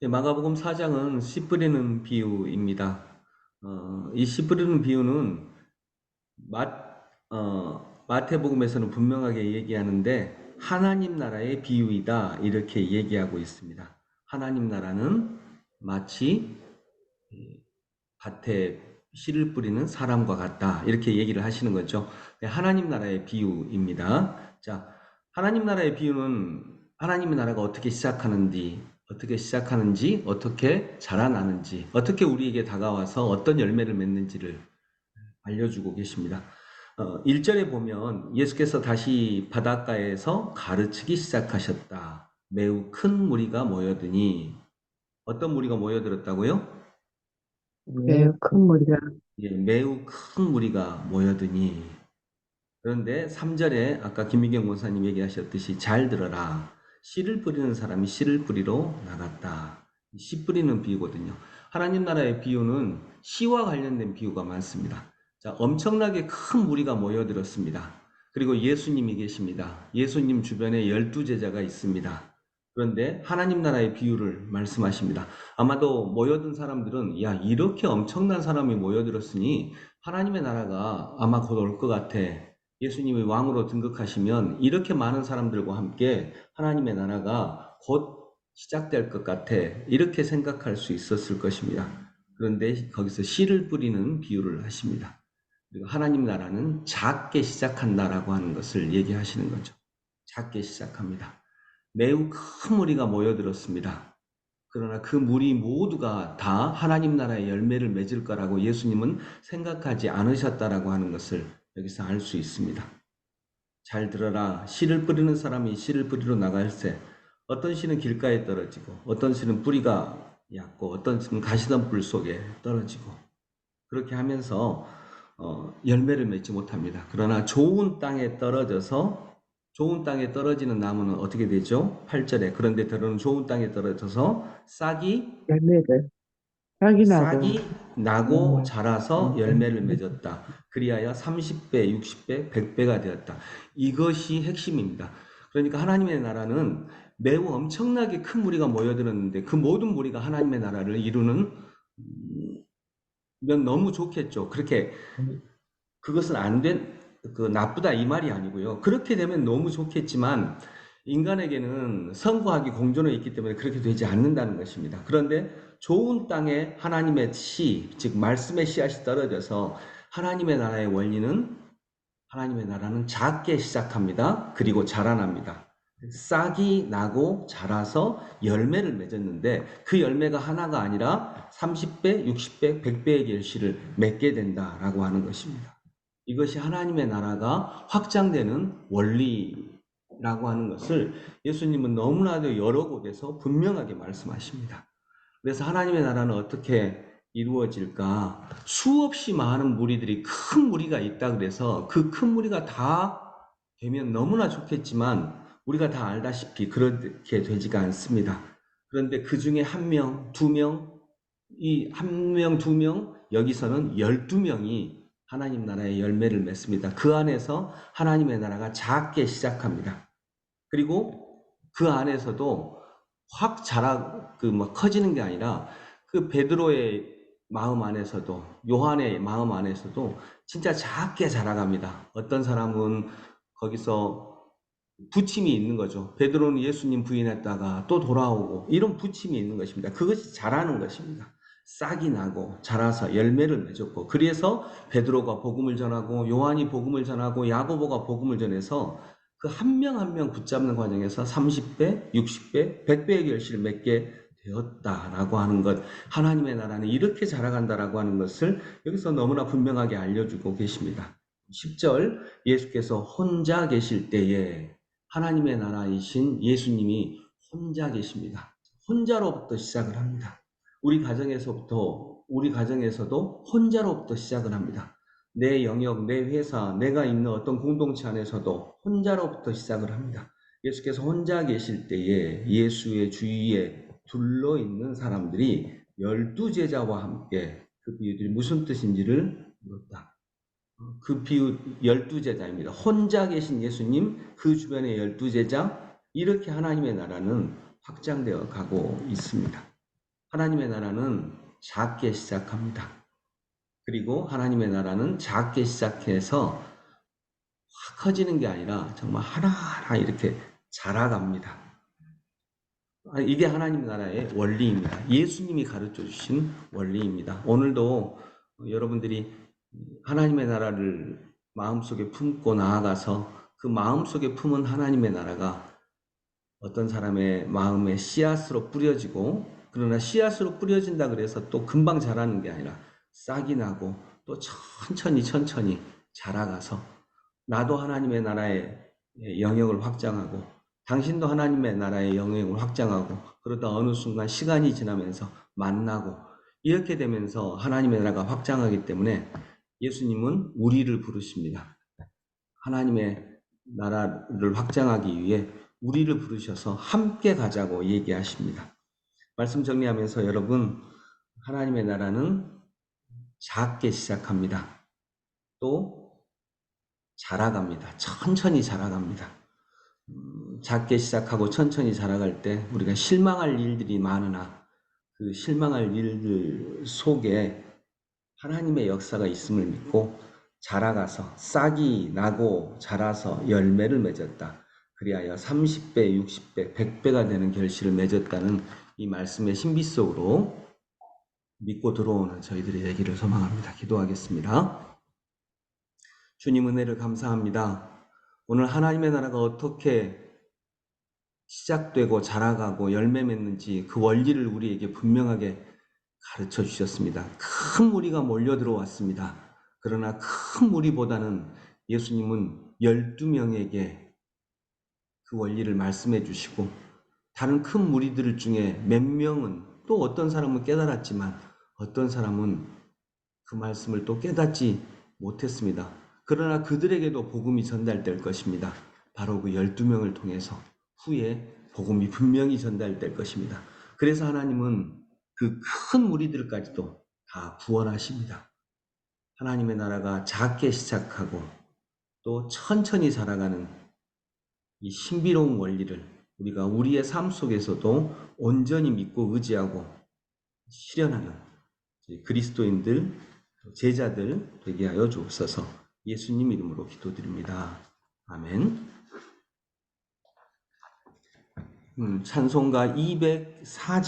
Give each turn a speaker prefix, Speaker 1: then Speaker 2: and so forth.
Speaker 1: 예, 마가복음 4장은 씨 뿌리는 비유입니다. 이 씨 뿌리는 비유는 마태복음에서는 분명하게 얘기하는데 하나님 나라의 비유이다 이렇게 얘기하고 있습니다. 하나님 나라는 마치 밭에 씨를 뿌리는 사람과 같다 이렇게 얘기를 하시는 거죠. 네, 하나님 나라의 비유입니다. 자, 하나님 나라의 비유는 하나님의 나라가 어떻게 시작하는지, 어떻게 자라나는지, 어떻게 우리에게 다가와서 어떤 열매를 맺는지를 알려주고 계십니다. 1절에 보면 예수께서 다시 바닷가에서 가르치기 시작하셨다. 매우 큰 무리가 모여드니 어떤 무리가 모여들었다고요?
Speaker 2: 매우 큰 무리가
Speaker 1: 예, 매우 큰 무리가 모여드니 그런데 3절에 아까 김미경 원사님 얘기하셨듯이 잘 들어라. 씨를 뿌리는 사람이 씨를 뿌리러 나갔다. 씨 뿌리는 비유거든요. 하나님 나라의 비유는 씨와 관련된 비유가 많습니다. 자, 엄청나게 큰 무리가 모여들었습니다. 그리고 예수님이 계십니다. 예수님 주변에 12제자가 있습니다. 그런데 하나님 나라의 비유를 말씀하십니다. 아마도 모여든 사람들은 야, 이렇게 엄청난 사람이 모여들었으니 하나님의 나라가 아마 곧 올 것 같아. 예수님이 왕으로 등극하시면 이렇게 많은 사람들과 함께 하나님의 나라가 곧 시작될 것 같아. 이렇게 생각할 수 있었을 것입니다. 그런데 거기서 씨를 뿌리는 비유를 하십니다. 그리고 하나님 나라는 작게 시작한다라고 하는 것을 얘기하시는 거죠. 작게 시작합니다. 매우 큰 무리가 모여들었습니다. 그러나 그 무리 모두가 다 하나님 나라의 열매를 맺을 거라고 예수님은 생각하지 않으셨다라고 하는 것을 여기서 알 수 있습니다. 잘 들어라. 씨를 뿌리는 사람이 씨를 뿌리러 나갈새. 어떤 씨는 길가에 떨어지고, 어떤 씨는 뿌리가 얕고, 어떤 씨는 가시덤불 속에 떨어지고, 그렇게 하면서 열매를 맺지 못합니다. 그러나 좋은 땅에 떨어지는 나무는 어떻게 되죠? 8절에 그런데 들어는 좋은 땅에 떨어져서
Speaker 2: 열매를 싹이 나고
Speaker 1: 싹이 나고
Speaker 2: 열매
Speaker 1: 자라서 열매를 맺었다. 그리하여 30배, 60배, 100배가 되었다. 이것이 핵심입니다. 그러니까 하나님의 나라는 매우 엄청나게 큰 무리가 모여들었는데 그 모든 무리가 하나님의 나라를 이루는 면 너무 좋겠죠. 그렇게 그것은 나쁘다 이 말이 아니고요. 그렇게 되면 너무 좋겠지만 인간에게는 선과학이 공존해 있기 때문에 그렇게 되지 않는다는 것입니다. 그런데 좋은 땅에 하나님의 씨, 즉 말씀의 씨앗이 떨어져서 하나님의 나라는 작게 시작합니다. 그리고 자라납니다. 싹이 나고 자라서 열매를 맺었는데 그 열매가 하나가 아니라 30배, 60배, 100배의 결실을 맺게 된다라고 하는 것입니다. 이것이 하나님의 나라가 확장되는 원리라고 하는 것을 예수님은 너무나도 여러 곳에서 분명하게 말씀하십니다. 그래서 하나님의 나라는 어떻게 이루어질까? 수없이 많은 무리들이 큰 무리가 있다 그래서 그 큰 무리가 다 되면 너무나 좋겠지만 우리가 다 알다시피 그렇게 되지가 않습니다. 그런데 그 중에 한 명, 두 명, 이 한 명, 두 명, 여기서는 12명이 하나님 나라의 열매를 맺습니다. 그 안에서 하나님의 나라가 작게 시작합니다. 그리고 그 안에서도 확 커지는 게 아니라 그 베드로의 마음 안에서도 요한의 마음 안에서도 진짜 작게 자라갑니다. 어떤 사람은 거기서 부침이 있는 거죠. 베드로는 예수님 부인했다가 또 돌아오고 이런 부침이 있는 것입니다. 그것이 자라는 것입니다. 싹이 나고 자라서 열매를 맺었고 그래서 베드로가 복음을 전하고 요한이 복음을 전하고 야고보가 복음을 전해서 그 한 명 한 명 붙잡는 과정에서 30배, 60배, 100배의 결실을 맺게 되었다라고 하는 것, 하나님의 나라는 이렇게 자라간다라고 하는 것을 여기서 너무나 분명하게 알려주고 계십니다. 10절 예수께서 혼자 계실 때에 하나님의 나라이신 예수님이 혼자 계십니다. 혼자로부터 시작을 합니다. 우리 가정에서도 혼자로부터 시작을 합니다. 내 영역, 내 회사, 내가 있는 어떤 공동체 안에서도 혼자로부터 시작을 합니다. 예수께서 혼자 계실 때에 예수의 주위에 둘러 있는 사람들이 12제자와 함께 그 비유들이 무슨 뜻인지를 물었다. 그 비유 12제자입니다. 혼자 계신 예수님, 그 주변의 12제자, 이렇게 하나님의 나라는 확장되어 가고 있습니다. 하나님의 나라는 작게 시작합니다. 그리고 하나님의 나라는 작게 시작해서 확 커지는 게 아니라 정말 하나하나 이렇게 자라갑니다. 이게 하나님 나라의 원리입니다. 예수님이 가르쳐 주신 원리입니다. 오늘도 여러분들이 하나님의 나라를 마음속에 품고 나아가서 그 마음속에 품은 하나님의 나라가 어떤 사람의 마음에 씨앗으로 뿌려지고, 그러나 씨앗으로 뿌려진다 그래서 또 금방 자라는 게 아니라 싹이 나고 또 천천히 자라가서 나도 하나님의 나라의 영역을 확장하고 당신도 하나님의 나라의 영역을 확장하고, 그러다 어느 순간 시간이 지나면서 만나고 이렇게 되면서 하나님의 나라가 확장하기 때문에 예수님은 우리를 부르십니다. 하나님의 나라를 확장하기 위해 우리를 부르셔서 함께 가자고 얘기하십니다. 말씀 정리하면서 여러분, 하나님의 나라는 작게 시작합니다. 또 자라갑니다. 천천히 자라갑니다. 작게 시작하고 천천히 자라갈 때 우리가 실망할 일들이 많으나 그 실망할 일들 속에 하나님의 역사가 있음을 믿고 자라가서 싹이 나고 자라서 열매를 맺었다. 그리하여 30배, 60배, 100배가 되는 결실을 맺었다는 이 말씀의 신비 속으로 믿고 들어오는 저희들의 얘기를 소망합니다. 기도하겠습니다. 주님 은혜를 감사합니다. 오늘 하나님의 나라가 어떻게 시작되고 자라가고 열매 맺는지 그 원리를 우리에게 분명하게 가르쳐 주셨습니다. 큰 무리가 몰려 들어왔습니다. 그러나 큰 무리보다는 예수님은 12명에게 그 원리를 말씀해 주시고, 다른 큰 무리들 중에 몇 명은, 또 어떤 사람은 깨달았지만 어떤 사람은 그 말씀을 또 깨닫지 못했습니다. 그러나 그들에게도 복음이 전달될 것입니다. 바로 그 12명을 통해서 후에 복음이 분명히 전달될 것입니다. 그래서 하나님은 그 큰 무리들까지도 다 구원하십니다. 하나님의 나라가 작게 시작하고 또 천천히 자라가는 이 신비로운 원리를 우리가 우리의 삶 속에서도 온전히 믿고 의지하고 실현하는 그리스도인들, 제자들 되게 하여 주옵소서. 예수님 이름으로 기도드립니다. 아멘. 찬송가 204장